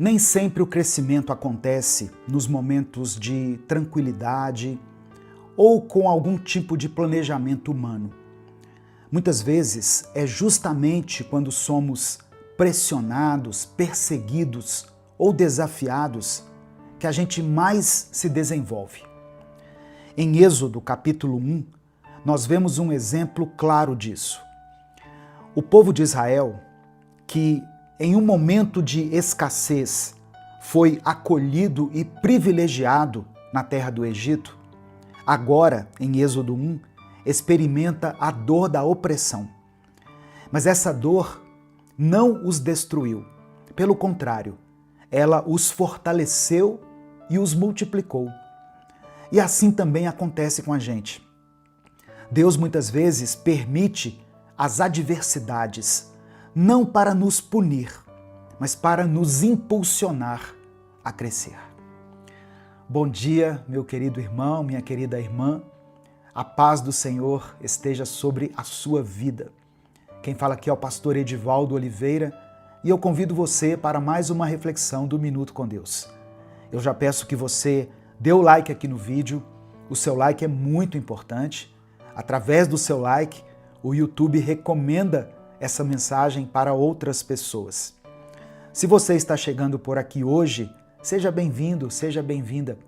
Nem sempre o crescimento acontece nos momentos de tranquilidade ou com algum tipo de planejamento humano. Muitas vezes é justamente quando somos pressionados, perseguidos ou desafiados que a gente mais se desenvolve. Em Êxodo capítulo 1, nós vemos um exemplo claro disso. O povo de Israel, que em um momento de escassez foi acolhido e privilegiado na terra do Egito, agora, em Êxodo 1, experimenta a dor da opressão. Mas essa dor não os destruiu. Pelo contrário, ela os fortaleceu e os multiplicou. E assim também acontece com a gente. Deus muitas vezes permite as adversidades, não para nos punir, mas para nos impulsionar a crescer. Bom dia, meu querido irmão, minha querida irmã. A paz do Senhor esteja sobre a sua vida. Quem fala aqui é o pastor Edivaldo Oliveira e eu convido você para mais uma reflexão do Minuto com Deus. Eu já peço que você dê o like aqui no vídeo. O seu like é muito importante. Através do seu like, o YouTube recomenda essa mensagem para outras pessoas. Se você está chegando por aqui hoje, seja bem-vindo, seja bem-vinda.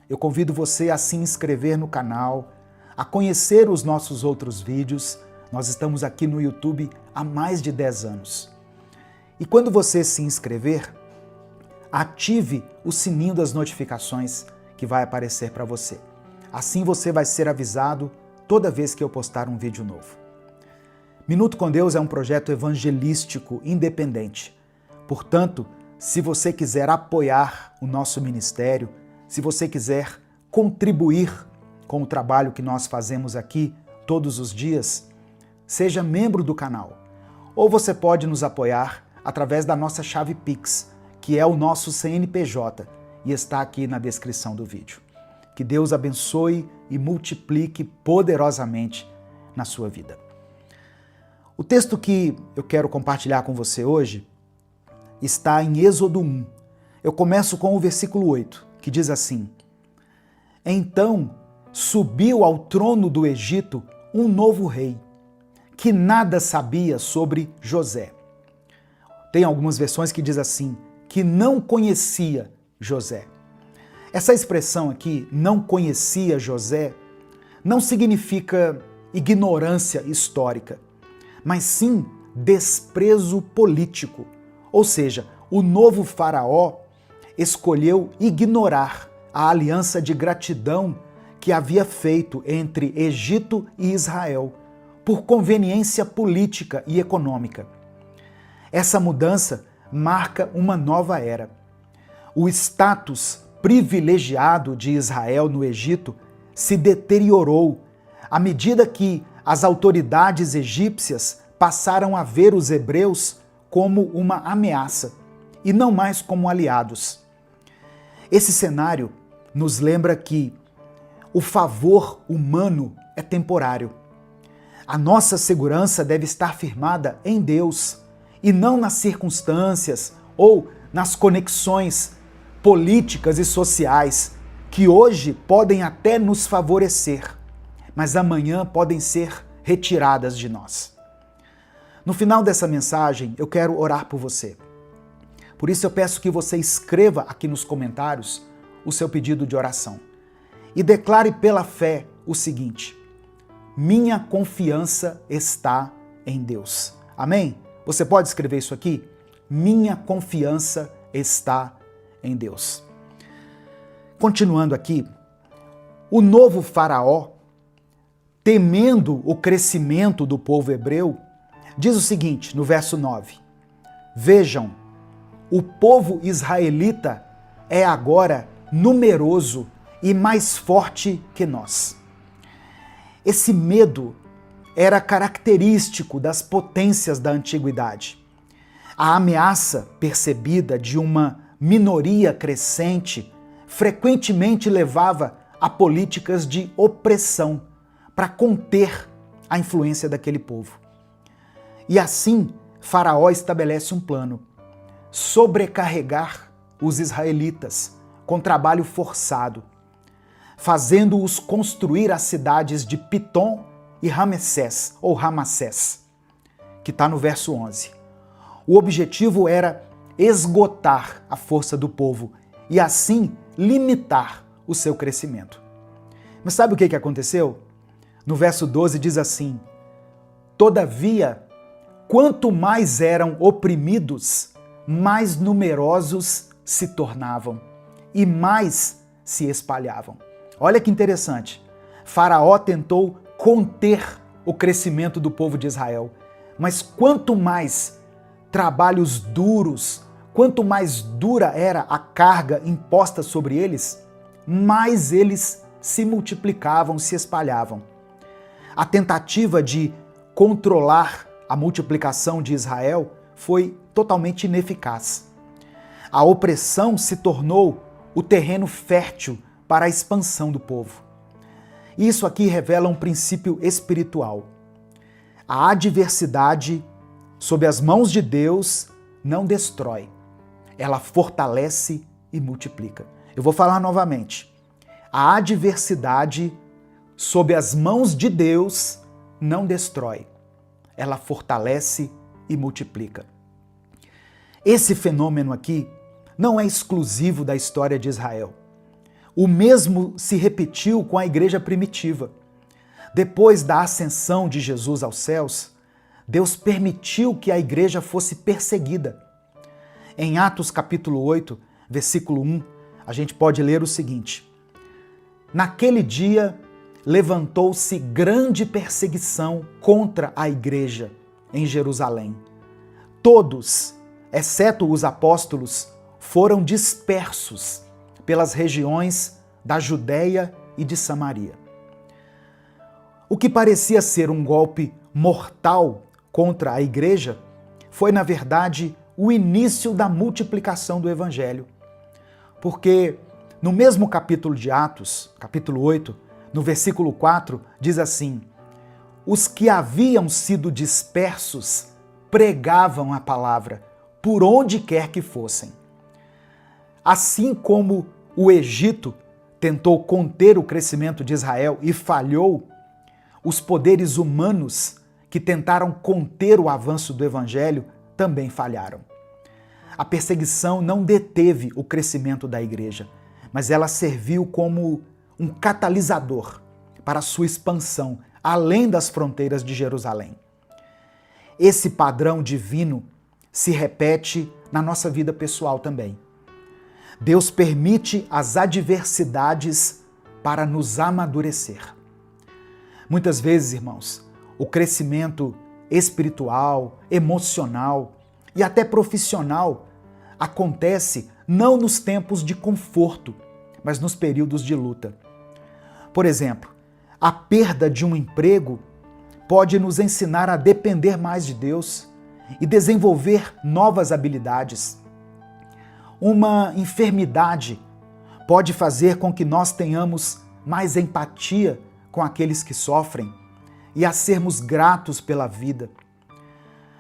Eu convido você a se inscrever no canal, a conhecer os nossos outros vídeos. Nós estamos aqui no YouTube há mais de 10 anos. E quando você se inscrever, ative o sininho das notificações que vai aparecer para você. Assim você vai ser avisado toda vez que eu postar um vídeo novo. Minuto com Deus é um projeto evangelístico independente. Portanto, se você quiser apoiar o nosso ministério, se você quiser contribuir com o trabalho que nós fazemos aqui todos os dias, seja membro do canal. Ou você pode nos apoiar através da nossa chave Pix, que é o nosso CNPJ, e está aqui na descrição do vídeo. Que Deus abençoe e multiplique poderosamente na sua vida. O texto que eu quero compartilhar com você hoje está em Êxodo 1. Eu começo com o versículo 8, que diz assim: Então subiu ao trono do Egito um novo rei, que nada sabia sobre José. Tem algumas versões que diz assim, que não conhecia José. Essa expressão aqui, não conhecia José, não significa ignorância histórica, mas sim desprezo político. Ou seja, o novo faraó escolheu ignorar a aliança de gratidão que havia feito entre Egito e Israel, por conveniência política e econômica. Essa mudança marca uma nova era. O status privilegiado de Israel no Egito se deteriorou à medida que as autoridades egípcias passaram a ver os hebreus como uma ameaça e não mais como aliados. Esse cenário nos lembra que o favor humano é temporário. A nossa segurança deve estar firmada em Deus e não nas circunstâncias ou nas conexões políticas e sociais que hoje podem até nos favorecer, mas amanhã podem ser retiradas de nós. No final dessa mensagem, eu quero orar por você. Por isso eu peço que você escreva aqui nos comentários o seu pedido de oração e declare pela fé o seguinte: minha confiança está em Deus. Amém? Você pode escrever isso aqui? Minha confiança está em Deus. Continuando aqui, o novo faraó, temendo o crescimento do povo hebreu, diz o seguinte no verso 9: Vejam, o povo israelita é agora numeroso e mais forte que nós. Esse medo era característico das potências da antiguidade. A ameaça percebida de uma minoria crescente frequentemente levava a políticas de opressão para conter a influência daquele povo. E assim, Faraó estabelece um plano: sobrecarregar os israelitas com trabalho forçado, fazendo-os construir as cidades de Pitom e Ramessés, ou Ramassés, que está no verso 11. O objetivo era esgotar a força do povo e assim limitar o seu crescimento. Mas sabe o que aconteceu? No verso 12 diz assim: todavia, quanto mais eram oprimidos, mais numerosos se tornavam e mais se espalhavam. Olha que interessante. Faraó tentou conter o crescimento do povo de Israel, mas quanto mais trabalhos duros, quanto mais dura era a carga imposta sobre eles, mais eles se multiplicavam, se espalhavam. A tentativa de controlar a multiplicação de Israel foi totalmente ineficaz. A opressão se tornou o terreno fértil para a expansão do povo. Isso aqui revela um princípio espiritual. A adversidade, sob as mãos de Deus, não destrói. Ela fortalece e multiplica. Eu vou falar novamente. A adversidade, sob as mãos de Deus, não destrói. Ela fortalece e multiplica. Esse fenômeno aqui não é exclusivo da história de Israel. O mesmo se repetiu com a igreja primitiva. Depois da ascensão de Jesus aos céus, Deus permitiu que a igreja fosse perseguida. Em Atos capítulo 8, versículo 1, a gente pode ler o seguinte: naquele dia levantou-se grande perseguição contra a igreja em Jerusalém. Todos, exceto os apóstolos, foram dispersos pelas regiões da Judéia e de Samaria. O que parecia ser um golpe mortal contra a igreja foi, na verdade, o início da multiplicação do evangelho. Porque no mesmo capítulo de Atos, capítulo 8, no versículo 4, diz assim: os que haviam sido dispersos pregavam a palavra por onde quer que fossem. Assim como o Egito tentou conter o crescimento de Israel e falhou, os poderes humanos que tentaram conter o avanço do evangelho também falharam. A perseguição não deteve o crescimento da igreja, mas ela serviu como um catalisador para a sua expansão além das fronteiras de Jerusalém. Esse padrão divino se repete na nossa vida pessoal também. Deus permite as adversidades para nos amadurecer. Muitas vezes, irmãos, o crescimento espiritual, emocional e até profissional acontece não nos tempos de conforto, mas nos períodos de luta. Por exemplo, a perda de um emprego pode nos ensinar a depender mais de Deus e desenvolver novas habilidades. Uma enfermidade pode fazer com que nós tenhamos mais empatia com aqueles que sofrem e a sermos gratos pela vida.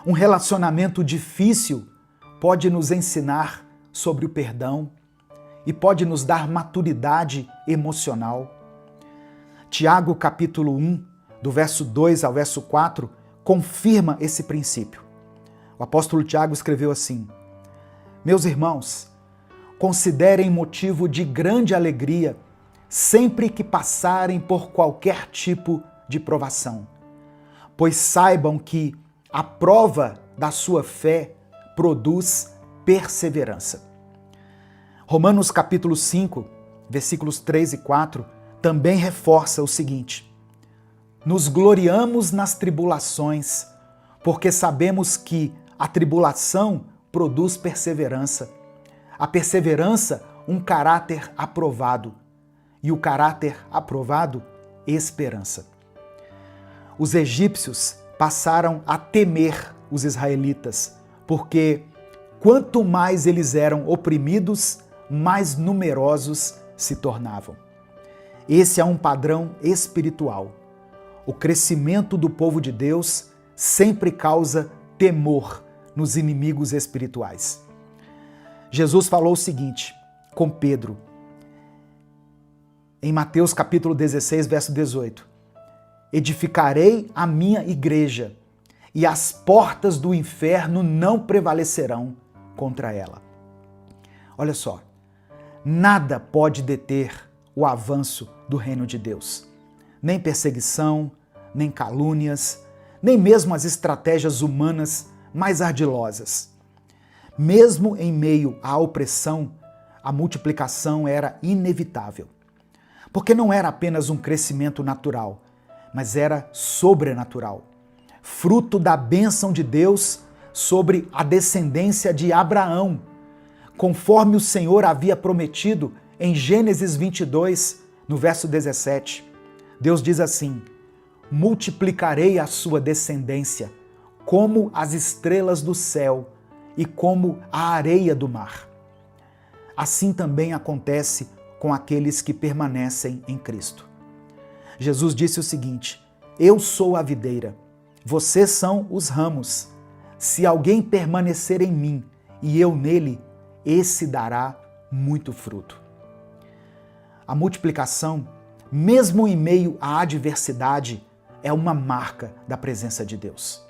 Um relacionamento difícil pode nos ensinar sobre o perdão e pode nos dar maturidade emocional. Tiago, capítulo 1, do verso 2 ao verso 4, confirma esse princípio. O apóstolo Tiago escreveu assim: meus irmãos, considerem motivo de grande alegria sempre que passarem por qualquer tipo de provação, pois saibam que a prova da sua fé produz perseverança. Romanos capítulo 5, versículos 3 e 4, também reforça o seguinte: nos gloriamos nas tribulações, porque sabemos que a tribulação produz perseverança. A perseverança, um caráter aprovado. E o caráter aprovado, esperança. Os egípcios passaram a temer os israelitas, porque quanto mais eles eram oprimidos, mais numerosos se tornavam. Esse é um padrão espiritual. O crescimento do povo de Deus sempre causa temor nos inimigos espirituais. Jesus falou o seguinte com Pedro, em Mateus capítulo 16, verso 18. Edificarei a minha igreja, e as portas do inferno não prevalecerão contra ela. Olha só, nada pode deter o avanço do reino de Deus. Nem perseguição, nem calúnias, nem mesmo as estratégias humanas mais ardilosas. Mesmo em meio à opressão, a multiplicação era inevitável. Porque não era apenas um crescimento natural, mas era sobrenatural. Fruto da bênção de Deus sobre a descendência de Abraão, conforme o Senhor havia prometido em Gênesis 22, no verso 17. Deus diz assim: multiplicarei a sua descendência como as estrelas do céu e como a areia do mar. Assim também acontece com aqueles que permanecem em Cristo. Jesus disse o seguinte: eu sou a videira, vocês são os ramos. Se alguém permanecer em mim e eu nele, esse dará muito fruto. A multiplicação, mesmo em meio à adversidade, é uma marca da presença de Deus.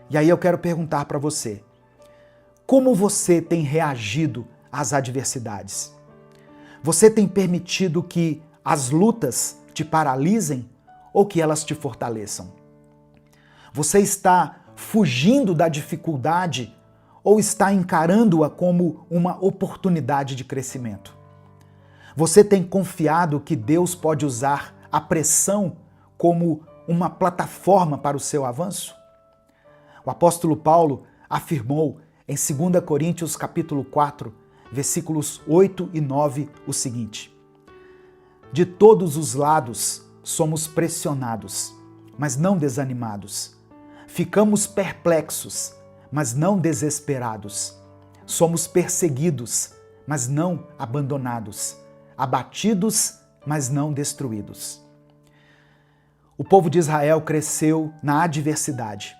E aí eu quero perguntar para você, como você tem reagido às adversidades? Você tem permitido que as lutas te paralisem ou que elas te fortaleçam? Você está fugindo da dificuldade ou está encarando-a como uma oportunidade de crescimento? Você tem confiado que Deus pode usar a pressão como uma plataforma para o seu avanço? O apóstolo Paulo afirmou em 2 Coríntios capítulo 4, versículos 8 e 9 o seguinte: de todos os lados somos pressionados, mas não desanimados. Ficamos perplexos, mas não desesperados. Somos perseguidos, mas não abandonados. Abatidos, mas não destruídos. O povo de Israel cresceu na adversidade.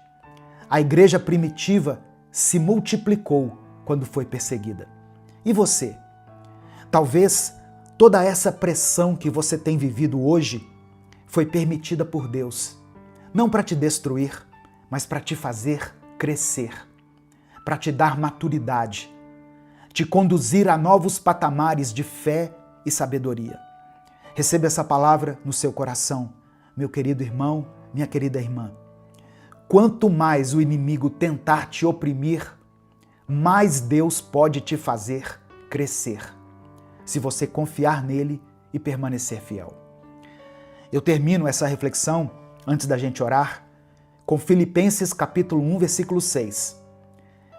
A igreja primitiva se multiplicou quando foi perseguida. E você? Talvez toda essa pressão que você tem vivido hoje foi permitida por Deus, não para te destruir, mas para te fazer crescer, para te dar maturidade, te conduzir a novos patamares de fé e sabedoria. Receba essa palavra no seu coração, meu querido irmão, minha querida irmã. Quanto mais o inimigo tentar te oprimir, mais Deus pode te fazer crescer, se você confiar nele e permanecer fiel. Eu termino essa reflexão, antes da gente orar, com Filipenses capítulo 1, versículo 6.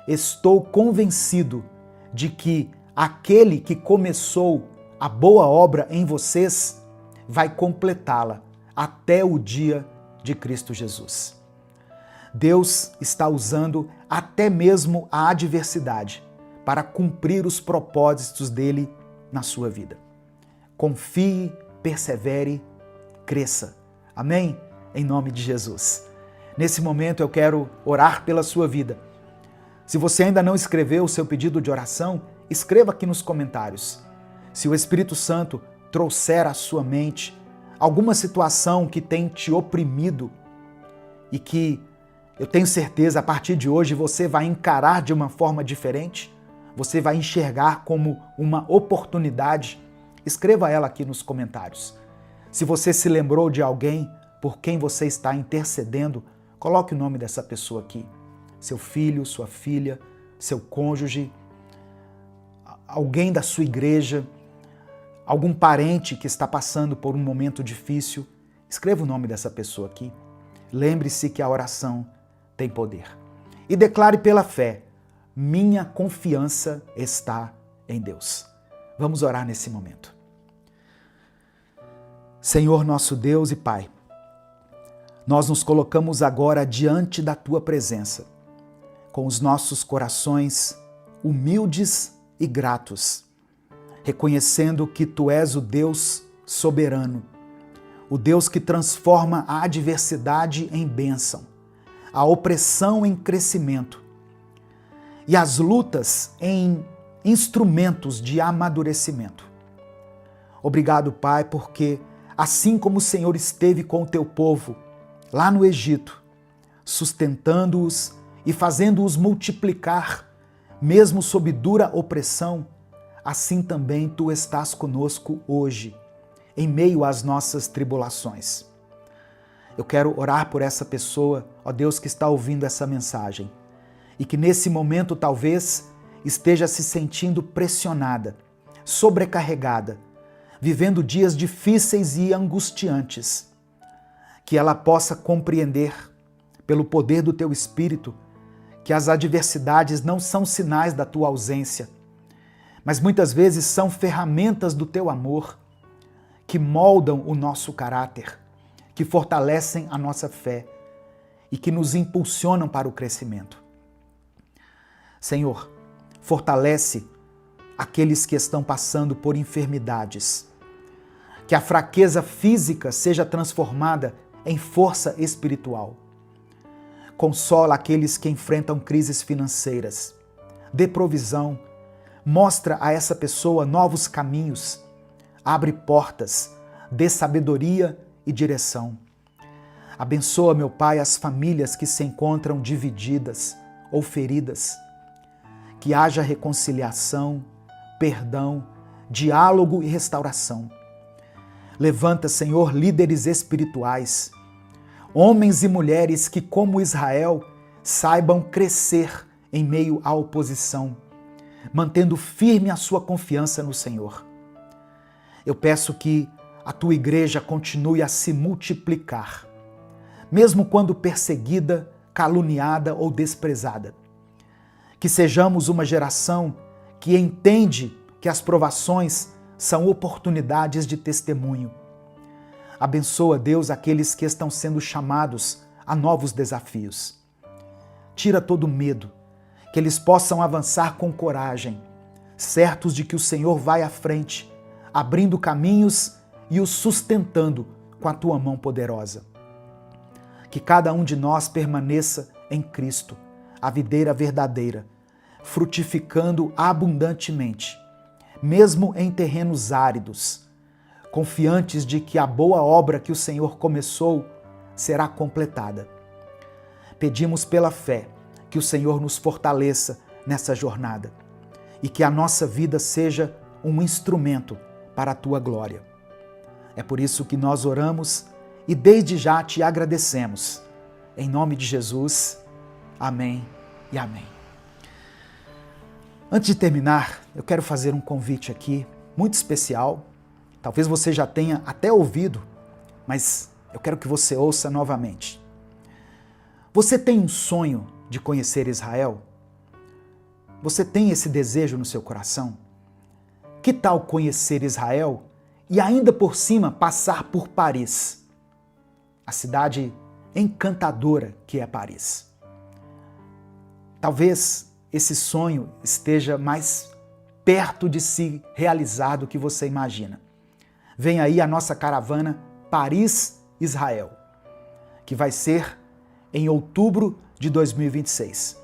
Estou convencido de que aquele que começou a boa obra em vocês vai completá-la até o dia de Cristo Jesus. Deus está usando até mesmo a adversidade para cumprir os propósitos dele na sua vida. Confie, persevere, cresça. Amém? Em nome de Jesus. Nesse momento eu quero orar pela sua vida. Se você ainda não escreveu o seu pedido de oração, escreva aqui nos comentários. Se o Espírito Santo trouxer à sua mente alguma situação que tem te oprimido e que eu tenho certeza a partir de hoje você vai encarar de uma forma diferente, você vai enxergar como uma oportunidade, escreva ela aqui nos comentários. Se você se lembrou de alguém por quem você está intercedendo, coloque o nome dessa pessoa aqui. Seu filho, sua filha, seu cônjuge, alguém da sua igreja, algum parente que está passando por um momento difícil, escreva o nome dessa pessoa aqui. Lembre-se que a oração tem poder. E declare pela fé: minha confiança está em Deus. Vamos orar nesse momento. Senhor nosso Deus e Pai, nós nos colocamos agora diante da Tua presença, com os nossos corações humildes e gratos, reconhecendo que Tu és o Deus soberano, o Deus que transforma a adversidade em bênção, a opressão em crescimento e as lutas em instrumentos de amadurecimento. Obrigado, Pai, porque assim como o Senhor esteve com o teu povo lá no Egito, sustentando-os e fazendo-os multiplicar, mesmo sob dura opressão, assim também tu estás conosco hoje, em meio às nossas tribulações. Eu quero orar por essa pessoa, ó Deus, que está ouvindo essa mensagem e que nesse momento talvez esteja se sentindo pressionada, sobrecarregada, vivendo dias difíceis e angustiantes. Que ela possa compreender, pelo poder do teu Espírito, que as adversidades não são sinais da tua ausência, mas muitas vezes são ferramentas do teu amor que moldam o nosso caráter, que fortalecem a nossa fé e que nos impulsionam para o crescimento. Senhor, fortalece aqueles que estão passando por enfermidades, que a fraqueza física seja transformada em força espiritual. Consola aqueles que enfrentam crises financeiras, dê provisão, mostra a essa pessoa novos caminhos, abre portas, dê sabedoria e direção. Abençoa, meu Pai, as famílias que se encontram divididas ou feridas, que haja reconciliação, perdão, diálogo e restauração. Levanta, Senhor, líderes espirituais, homens e mulheres que, como Israel, saibam crescer em meio à oposição, mantendo firme a sua confiança no Senhor. Eu peço que a tua igreja continue a se multiplicar, mesmo quando perseguida, caluniada ou desprezada. Que sejamos uma geração que entende que as provações são oportunidades de testemunho. Abençoa, Deus, aqueles que estão sendo chamados a novos desafios. Tira todo medo, que eles possam avançar com coragem, certos de que o Senhor vai à frente, abrindo caminhos e os sustentando com a tua mão poderosa. Que cada um de nós permaneça em Cristo, a videira verdadeira, frutificando abundantemente, mesmo em terrenos áridos, confiantes de que a boa obra que o Senhor começou será completada. Pedimos pela fé que o Senhor nos fortaleça nessa jornada e que a nossa vida seja um instrumento para a tua glória. É por isso que nós oramos e desde já te agradecemos. Em nome de Jesus, amém e amém. Antes de terminar, eu quero fazer um convite aqui, muito especial. Talvez você já tenha até ouvido, mas eu quero que você ouça novamente. Você tem um sonho de conhecer Israel? Você tem esse desejo no seu coração? Que tal conhecer Israel e ainda por cima passar por Paris, a cidade encantadora que é Paris? Talvez esse sonho esteja mais perto de se realizar do que você imagina. Vem aí a nossa caravana Paris-Israel, que vai ser em outubro de 2026.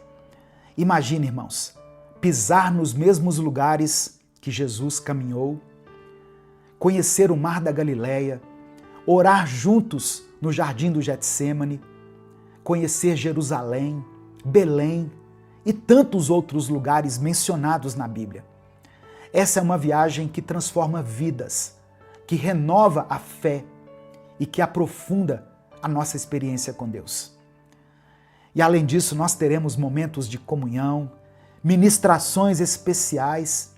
Imagine, irmãos, pisar nos mesmos lugares que Jesus caminhou, conhecer o Mar da Galileia, orar juntos no Jardim do Getsêmani, conhecer Jerusalém, Belém e tantos outros lugares mencionados na Bíblia. Essa é uma viagem que transforma vidas, que renova a fé e que aprofunda a nossa experiência com Deus. E além disso, nós teremos momentos de comunhão, ministrações especiais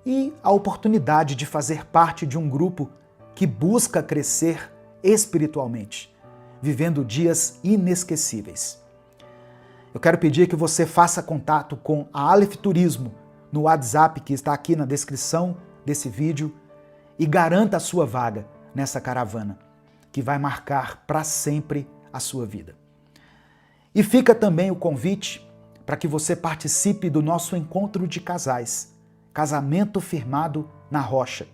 e a oportunidade de fazer parte de um grupo que busca crescer espiritualmente, vivendo dias inesquecíveis. Eu quero pedir que você faça contato com a Aleph Turismo no WhatsApp que está aqui na descrição desse vídeo e garanta a sua vaga nessa caravana, que vai marcar para sempre a sua vida. E fica também o convite para que você participe do nosso encontro de casais, Casamento Firmado na Rocha,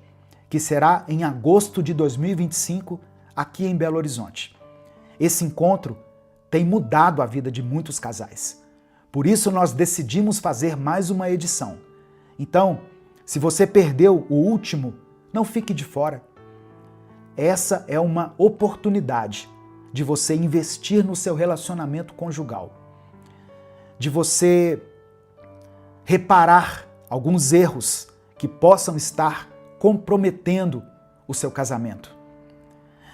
que será em agosto de 2025 aqui em Belo Horizonte. Esse encontro tem mudado a vida de muitos casais. Por isso nós decidimos fazer mais uma edição. Então, se você perdeu o último, não fique de fora. Essa é uma oportunidade de você investir no seu relacionamento conjugal, de você reparar alguns erros que possam estar comprometendo o seu casamento,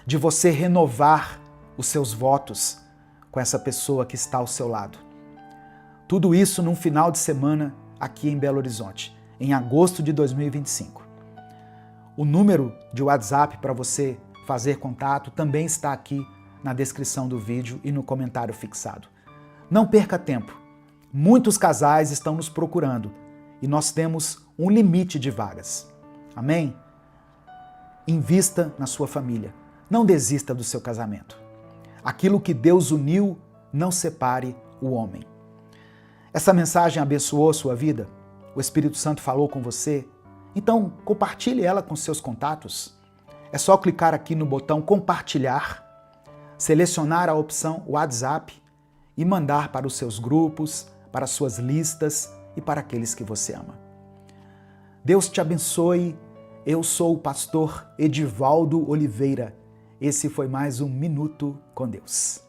de você renovar os seus votos com essa pessoa que está ao seu lado. Tudo isso num final de semana aqui em Belo Horizonte, em agosto de 2025. O número de WhatsApp para você fazer contato também está aqui na descrição do vídeo e no comentário fixado. Não perca tempo. Muitos casais estão nos procurando e nós temos um limite de vagas. Amém? Invista na sua família. Não desista do seu casamento. Aquilo que Deus uniu, não separe o homem. Essa mensagem abençoou a sua vida? O Espírito Santo falou com você? Então, compartilhe ela com seus contatos. É só clicar aqui no botão compartilhar, selecionar a opção WhatsApp e mandar para os seus grupos, para as suas listas e para aqueles que você ama. Deus te abençoe. Eu sou o pastor Edivaldo Oliveira. Esse foi mais um Minuto com Deus.